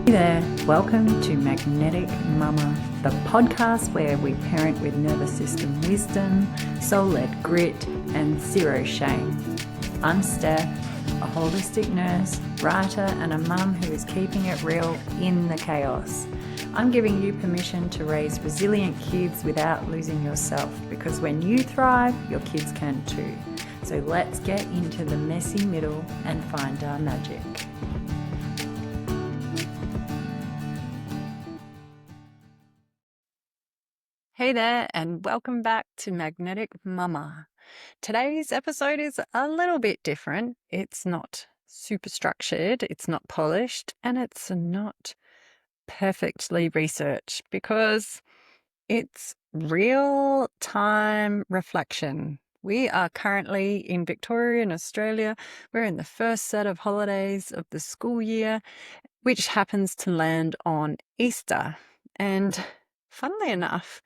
Hey there, welcome to Magnetic Mama, the podcast where we parent with nervous system wisdom, soul-led grit, and zero shame. I'm Steph, a holistic nurse, writer, and a mum who is keeping it real in the chaos. I'm giving you permission to raise resilient kids without losing yourself, because when you thrive, your kids can too. So let's get into the messy middle and find our magic. Hey there, and welcome back to Magnetic Mama. Today's episode is a little bit different. It's not super structured, it's not polished, and it's not perfectly researched because it's real-time reflection. We are currently in Victoria, in Australia. We're in the first set of holidays of the school year, which happens to land on Easter. And funnily enough,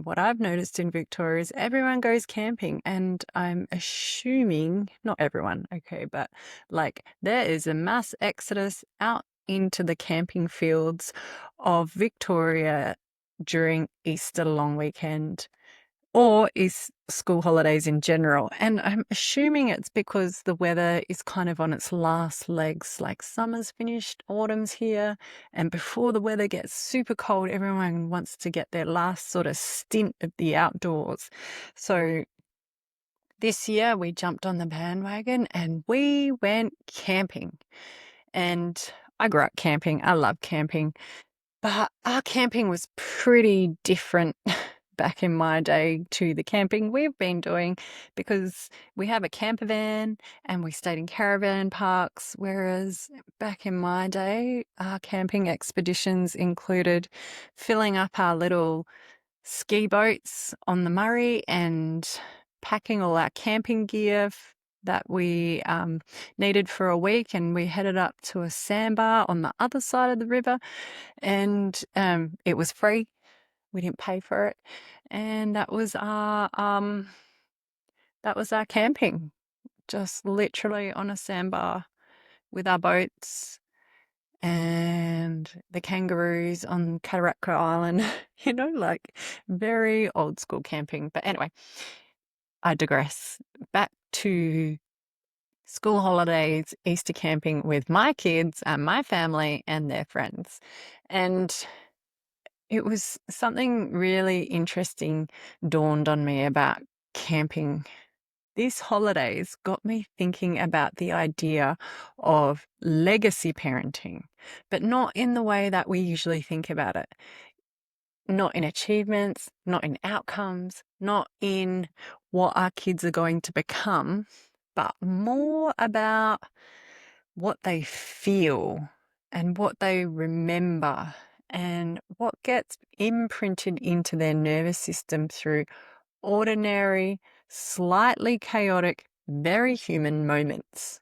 what I've noticed in Victoria is everyone goes camping, and I'm assuming, not everyone, okay, but like there is a mass exodus out into the camping fields of Victoria during Easter long weekend or is school holidays in general. And I'm assuming it's because the weather is kind of on its last legs, like summer's finished, autumn's here, and before the weather gets super cold, everyone wants to get their last sort of stint at the outdoors. So this year we jumped on the bandwagon and we went camping. And I grew up camping. I love camping. But our camping was pretty different back in my day to the camping we've been doing, because we have a camper van and we stayed in caravan parks, whereas back in my day, our camping expeditions included filling up our little ski boats on the Murray and packing all our camping gear that we needed for a week, and we headed up to a sandbar on the other side of the river, and it was free. We didn't pay for it, and that was our camping, just literally on a sandbar with our boats and the kangaroos on Kataraka Island, like very old school camping. But anyway, I digress. Back to school holidays, Easter camping with my kids and my family and their friends. And it was something really interesting dawned on me about camping. These holidays got me thinking about the idea of legacy parenting, but not in the way that we usually think about it. Not in achievements, not in outcomes, not in what our kids are going to become, but more about what they feel and what they remember and what gets imprinted into their nervous system through ordinary, slightly chaotic, very human moments.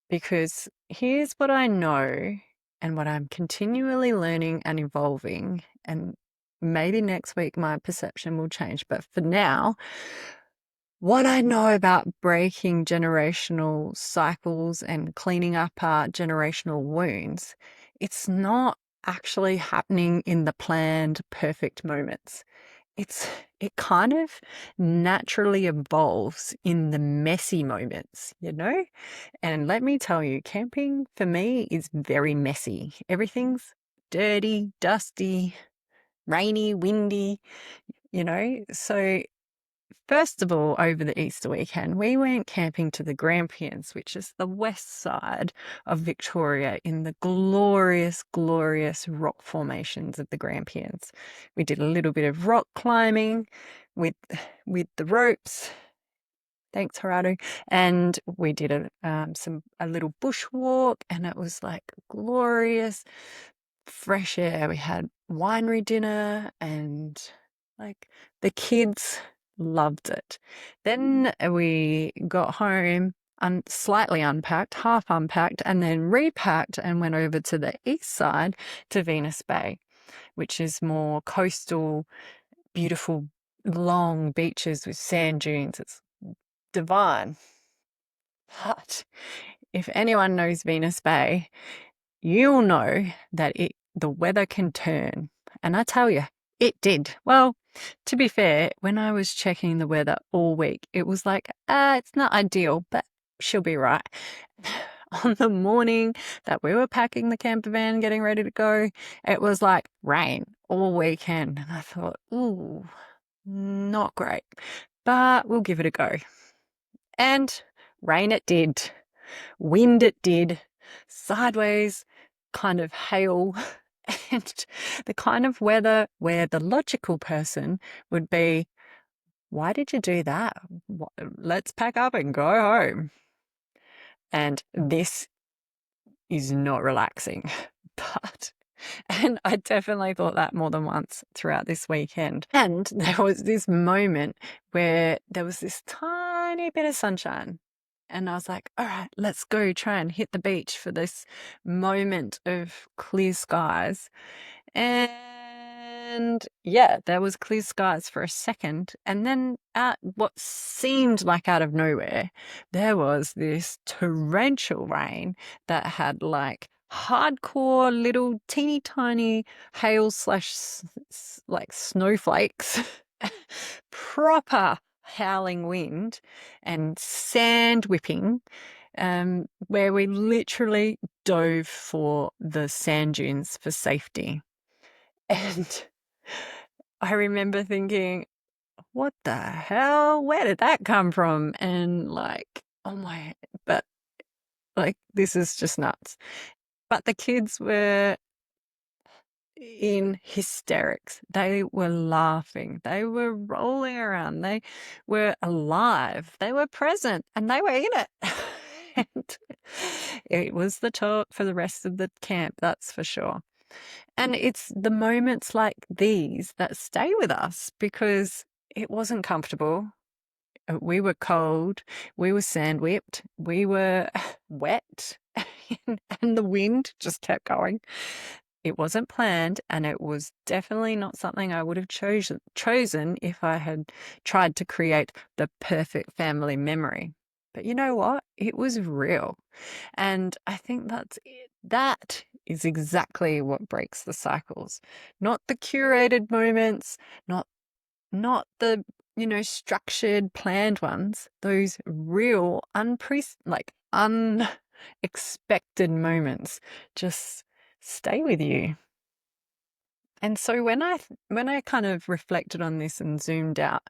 Because here's what I know and what I'm continually learning and evolving, and maybe next week my perception will change, but for now, what I know about breaking generational cycles and cleaning up our generational wounds, it's not actually happening in the planned perfect moments. It kind of naturally evolves in the messy moments, And let me tell you, camping for me is very messy. Everything's dirty, dusty, rainy, windy, So first of all, over the Easter weekend, we went camping to the Grampians, which is the west side of Victoria in the glorious, glorious rock formations of the Grampians. We did a little bit of rock climbing with the ropes. Thanks, Haradu. And we did a little bushwalk, and it was like glorious fresh air. We had winery dinner, and like the kids loved it. Then we got home slightly unpacked, half unpacked, and then repacked and went over to the east side to Venus Bay, which is more coastal, beautiful, long beaches with sand dunes. It's divine. But if anyone knows Venus Bay, you'll know that the weather can turn. And I tell you, it did. Well, to be fair, when I was checking the weather all week, it was like, it's not ideal, but she'll be right. On the morning that we were packing the camper van, getting ready to go, it was like rain all weekend. And I thought, ooh, not great, but we'll give it a go. And rain it did, wind it did, sideways kind of hail, and the kind of weather where the logical person would be, why did you do that? Let's pack up and go home. And this is not relaxing, and I definitely thought that more than once throughout this weekend. And there was this moment where there was this tiny bit of sunshine. And I was like, all right, let's go try and hit the beach for this moment of clear skies. And yeah, there was clear skies for a second. And then at what seemed like out of nowhere, there was this torrential rain that had like hardcore little teeny tiny hail slash like snowflakes, proper howling wind and sand whipping, where we literally dove for the sand dunes for safety. And I remember thinking, what the hell? Where did that come from? And like, oh my, but like, this is just nuts. But the kids were in hysterics. They were laughing. They were rolling around. They were alive. They were present and they were in it. And it was the talk for the rest of the camp, that's for sure. And it's the moments like these that stay with us because it wasn't comfortable. We were cold. We were sand whipped. We were wet. And the wind just kept going. It wasn't planned, and it was definitely not something I would have chosen if I had tried to create the perfect family memory. But you know what? It was real. And I think that's it. That is exactly what breaks the cycles. Not the curated moments, not the, structured, planned ones. Those real, unexpected moments just stay with you. And so when I kind of reflected on this and zoomed out,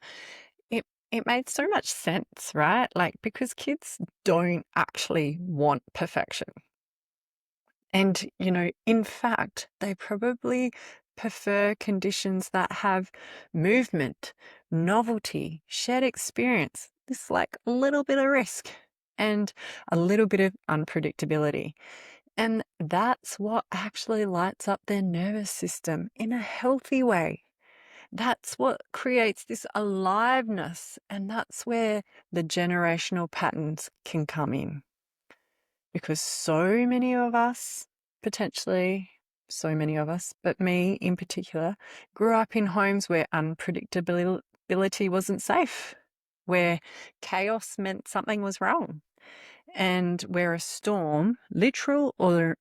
it made so much sense, right? Like, because kids don't actually want perfection. And, in fact, they probably prefer conditions that have movement, novelty, shared experience, this like little bit of risk and a little bit of unpredictability. And that's what actually lights up their nervous system in a healthy way. That's what creates this aliveness. And that's where the generational patterns can come in. Because so many of us, potentially so many of us, but me in particular, grew up in homes where unpredictability wasn't safe, where chaos meant something was wrong, and where a storm, literal or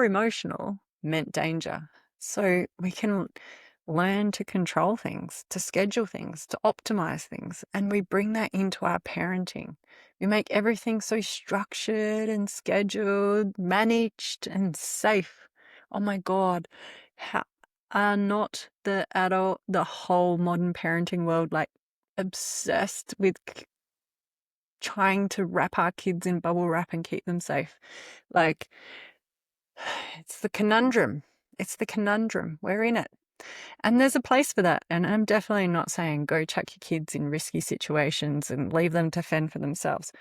emotional, meant danger. So we can learn to control things, to schedule things, to optimize things, and we bring that into our parenting. We make everything so structured and scheduled, managed and safe. Oh my God, how are not the whole modern parenting world like obsessed with trying to wrap our kids in bubble wrap and keep them safe? Like, it's the conundrum. It's the conundrum. We're in it. And there's a place for that. And I'm definitely not saying go chuck your kids in risky situations and leave them to fend for themselves.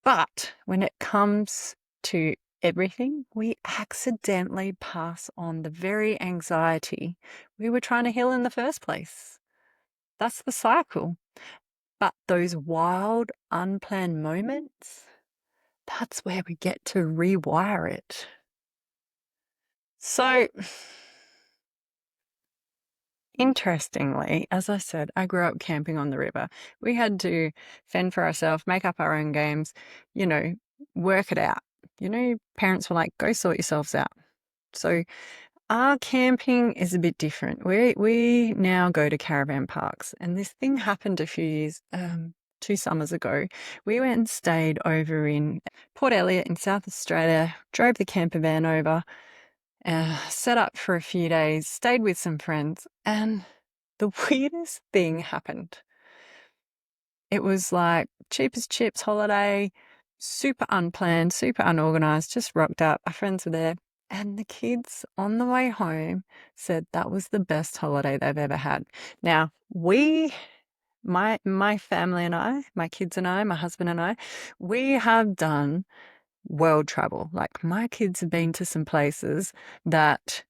But when it comes to everything, we accidentally pass on the very anxiety we were trying to heal in the first place. That's the cycle. But those wild, unplanned moments, that's where we get to rewire it. So, interestingly, as I said, I grew up camping on the river. We had to fend for ourselves, make up our own games, work it out. parents were like, go sort yourselves out. So our camping is a bit different. We now go to caravan parks, and this thing happened a few years, 2 summers ago. We went and stayed over in Port Elliot in South Australia, drove the camper van over, set up for a few days, stayed with some friends, and the weirdest thing happened. It was like cheap as chips holiday, super unplanned, super unorganized, just rocked up. Our friends were there. And the kids on the way home said that was the best holiday they've ever had. Now, my family and I, my kids and I, my husband and I, we have done world travel. Like my kids have been to some places that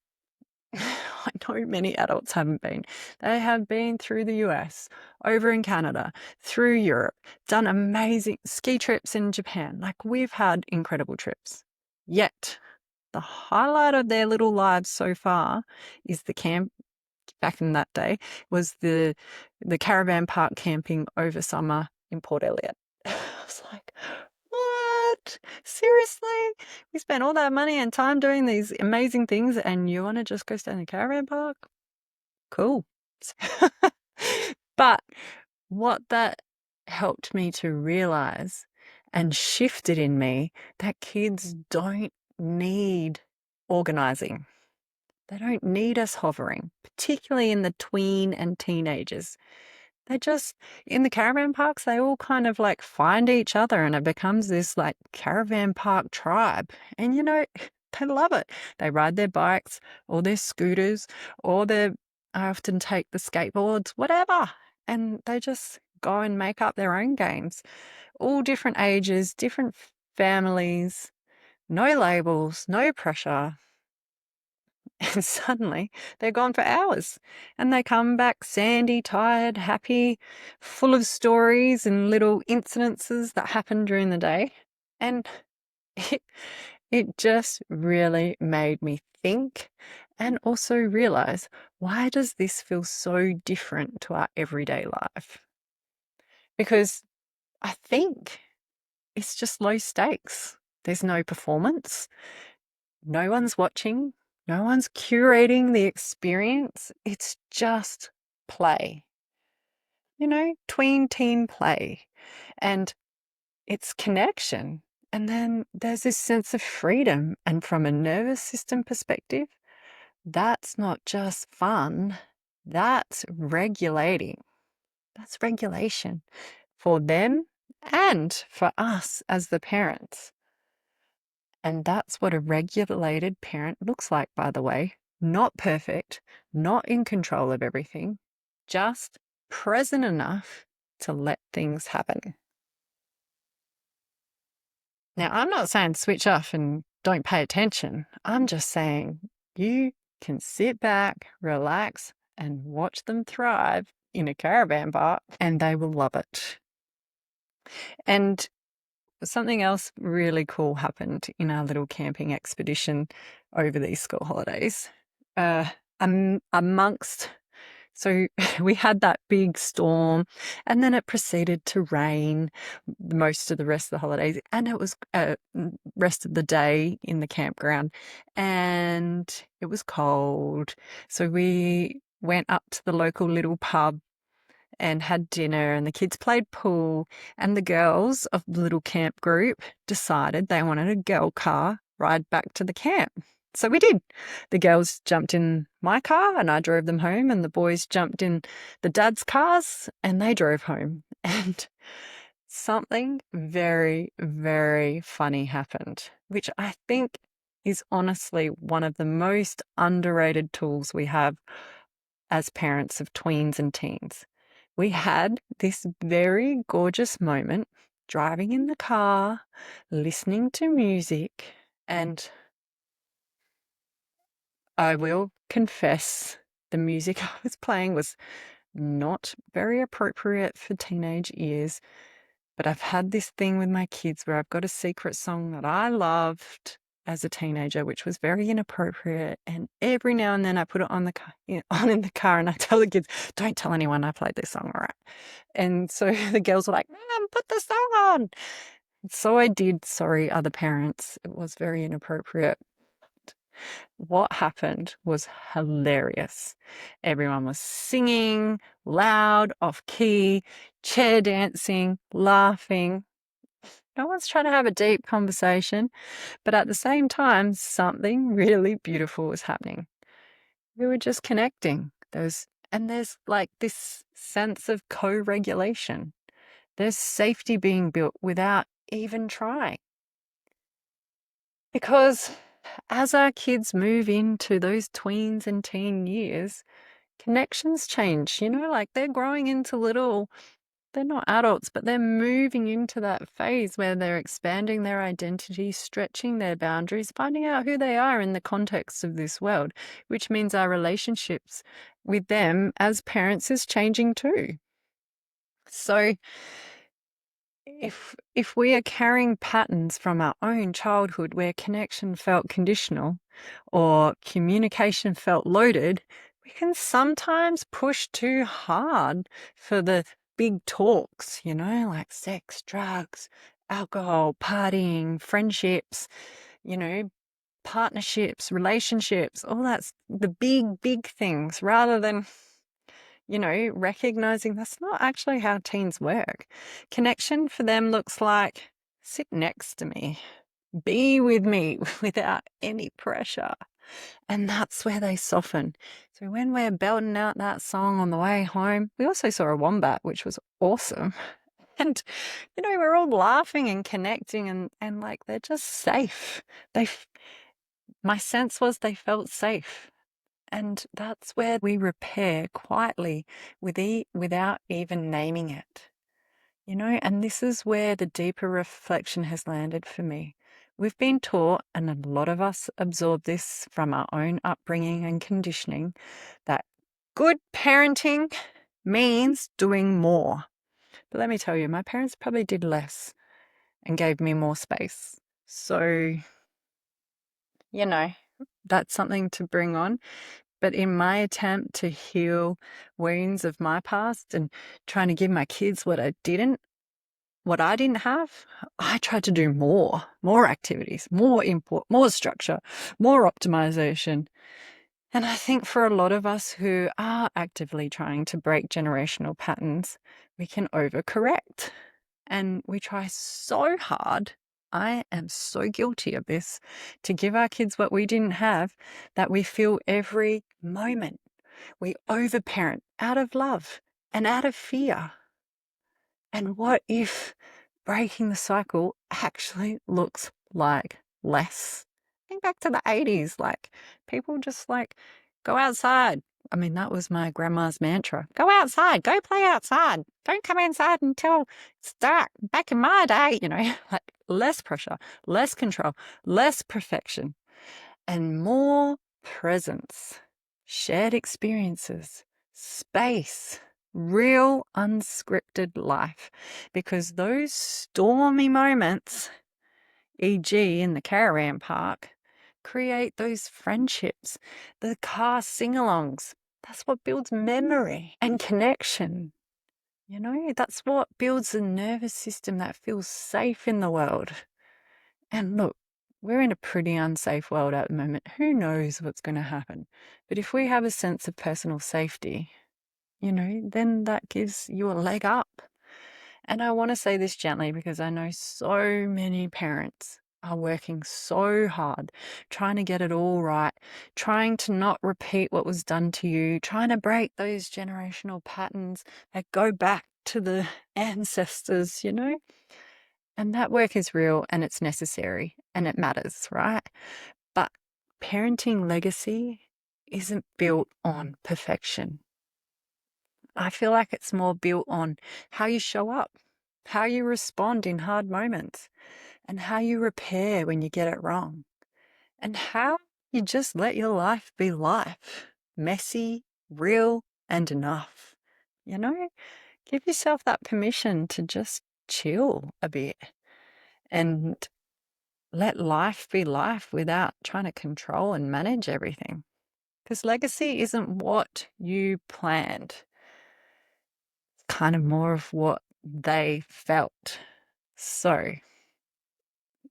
I know many adults haven't been. They have been through the US, over in Canada, through Europe, done amazing ski trips in Japan. Like we've had incredible trips. Yet the highlight of their little lives so far is the camp back in that day was the caravan park camping over summer in Port Elliot. I was like, what? Seriously? We spent all that money and time doing these amazing things and you want to just go stay in a caravan park? Cool. But what that helped me to realize and shifted in me that kids don't need organizing. They don't need us hovering, particularly in the tween and teenagers. They just, in the caravan parks, they all kind of like find each other and it becomes this like caravan park tribe. And they love it. They ride their bikes or their scooters or I often take the skateboards, whatever. And they just go and make up their own games. All different ages, different families, no labels, no pressure. And suddenly they're gone for hours and they come back sandy, tired, happy, full of stories and little incidences that happened during the day. And it, it just really made me think and also realize, why does this feel so different to our everyday life? Because I think it's just low stakes. There's no performance. No one's watching. No one's curating the experience. It's just play. Tween teen play. And it's connection. And then there's this sense of freedom. And from a nervous system perspective, that's not just fun, that's regulating. That's regulation for them and for us as the parents. And that's what a regulated parent looks like, by the way. Not perfect, not in control of everything, just present enough to let things happen. Now, I'm not saying switch off and don't pay attention. I'm just saying you can sit back, relax, and watch them thrive in a caravan park, and they will love it. And something else really cool happened in our little camping expedition over these school holidays. So we had that big storm and then it proceeded to rain most of the rest of the holidays, and it was rest of the day in the campground, and it was cold. So we went up to the local little pub and had dinner, and the kids played pool, and the girls of the little camp group decided they wanted a girl car ride back to the camp. So we did. The girls jumped in my car and I drove them home, and the boys jumped in the dad's cars and they drove home. And something very, very funny happened, which I think is honestly one of the most underrated tools we have as parents of tweens and teens. We had this very gorgeous moment driving in the car, listening to music, and I will confess the music I was playing was not very appropriate for teenage ears, but I've had this thing with my kids where I've got a secret song that I loved as a teenager, which was very inappropriate. And every now and then I put it on in the car, and I tell the kids, "Don't tell anyone I played this song, all right?" And so the girls were like, "Mom, put the song on." So I did sorry other parents. It was very inappropriate. What happened was hilarious. Everyone was singing loud, off key, chair dancing, laughing. No one's trying to have a deep conversation, but at the same time, something really beautiful was happening. We were just connecting. There's like this sense of co-regulation. There's safety being built without even trying. Because as our kids move into those tweens and teen years, connections change, like they're growing into they're not adults, but they're moving into that phase where they're expanding their identity, stretching their boundaries, finding out who they are in the context of this world, which means our relationships with them as parents is changing too. So if we are carrying patterns from our own childhood where connection felt conditional or communication felt loaded, we can sometimes push too hard for the big talks, like sex, drugs, alcohol, partying, friendships, partnerships, relationships, all that's the big, big things rather than recognizing that's not actually how teens work. Connection for them looks like sit next to me, be with me without any pressure. And that's where they soften. So when we're belting out that song on the way home, we also saw a wombat, which was awesome. And, we're all laughing and connecting and like they're just safe. My sense was they felt safe. And that's where we repair quietly without even naming it. And this is where the deeper reflection has landed for me. We've been taught, and a lot of us absorb this from our own upbringing and conditioning, that good parenting means doing more. But let me tell you, my parents probably did less and gave me more space. So, that's something to bring on. But in my attempt to heal wounds of my past and trying to give my kids what I didn't have, I tried to do more activities, more input, more structure, more optimization. And I think for a lot of us who are actively trying to break generational patterns, we can overcorrect. And we try so hard. I am so guilty of this, to give our kids what we didn't have, that we feel every moment we overparent out of love and out of fear. And what if breaking the cycle actually looks like less? Think back to the 80s, like people just like go outside. I mean, that was my grandma's mantra. Go outside, go play outside. Don't come inside until it's dark. Back in my day, like less pressure, less control, less perfection, and more presence, shared experiences, space, real unscripted life. Because those stormy moments, e.g., in the caravan park, create those friendships, the car sing-alongs. That's what builds memory and connection. That's what builds a nervous system that feels safe in the world. And look, we're in a pretty unsafe world at the moment. Who knows what's going to happen? But if we have a sense of personal safety, then that gives you a leg up. And I want to say this gently because I know so many parents are working so hard, trying to get it all right, trying to not repeat what was done to you, trying to break those generational patterns that go back to the ancestors, And that work is real and it's necessary and it matters, right? But parenting legacy isn't built on perfection. I feel like it's more built on how you show up, how you respond in hard moments, and how you repair when you get it wrong, and how you just let your life be life, messy, real, and enough. Give yourself that permission to just chill a bit and let life be life without trying to control and manage everything. Because legacy isn't what you planned. It's kind of more of what they felt. So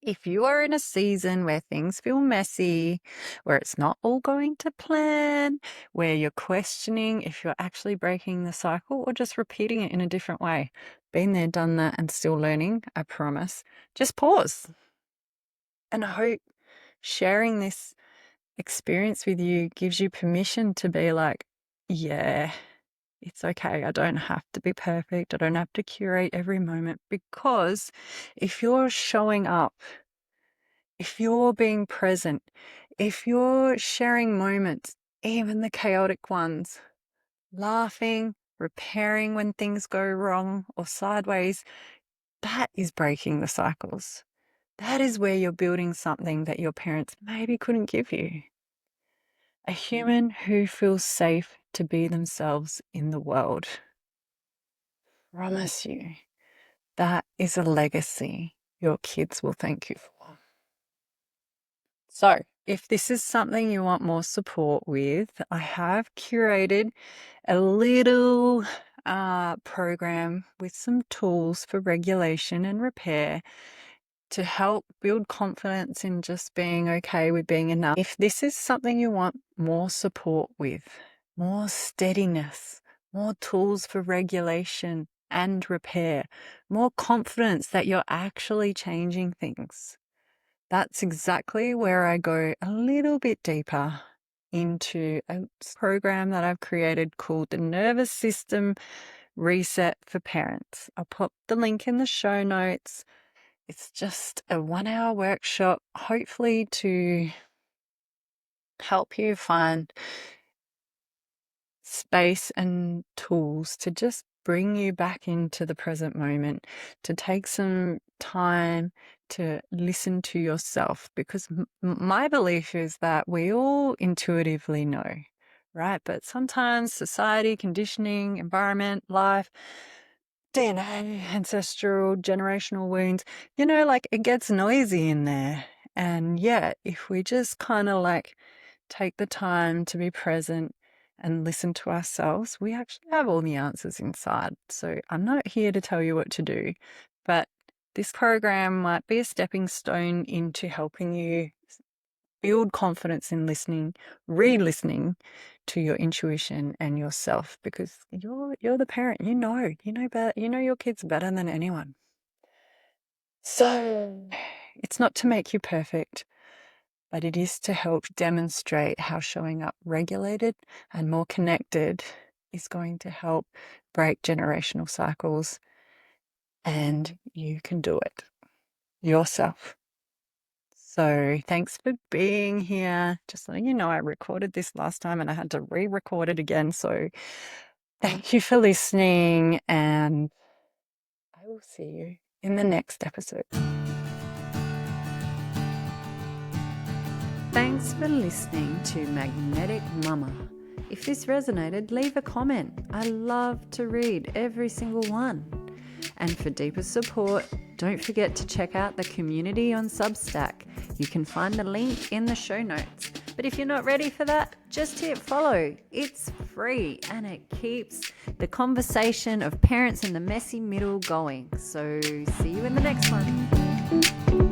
If you are in a season where things feel messy, where it's not all going to plan, where you're questioning if you're actually breaking the cycle or just repeating it in a different way, been there, done that, and still learning, I promise. Just pause. And I hope sharing this experience with you gives you permission to be like, yeah, it's okay. I don't have to be perfect. I don't have to curate every moment, because if you're showing up, if you're being present, if you're sharing moments, even the chaotic ones, laughing, repairing when things go wrong or sideways, that is breaking the cycles. That is where you're building something that your parents maybe couldn't give you. A human who feels safe to be themselves in the world. Promise you, that is a legacy your kids will thank you for. So, if this is something you want more support with, I have curated a little program with some tools for regulation and repair to help build confidence in just being okay with being enough. If this is something you want more support with, more steadiness, more tools for regulation and repair, more confidence that you're actually changing things, that's exactly where I go a little bit deeper into a program that I've created called the Nervous System Reset for Parents. I'll put the link in the show notes. It's just a 1-hour workshop, hopefully to help you find space and tools to just bring you back into the present moment, to take some time to listen to yourself, because my belief is that we all intuitively know, right? But sometimes society, conditioning, environment, life, DNA, ancestral, generational wounds, like it gets noisy in there. And yet, if we just kind of like take the time to be present and listen to ourselves, we actually have all the answers inside. So I'm not here to tell you what to do, but this program might be a stepping stone into helping you build confidence in listening, re-listening to your intuition and yourself, because you're the parent. You know better. You know your kids better than anyone. So it's not to make you perfect, but it is to help demonstrate how showing up regulated and more connected is going to help break generational cycles, and you can do it yourself. So thanks for being here. Just letting you know, I recorded this last time and I had to re-record it again. So thank you for listening, and I will see you in the next episode. Thanks for listening to Magnetic Mama. If this resonated, leave a comment. I love to read every single one. And for deeper support, don't forget to check out the community on Substack. You can find the link in the show notes. But if you're not ready for that, just hit follow. It's free and it keeps the conversation of parents in the messy middle going. So see you in the next one.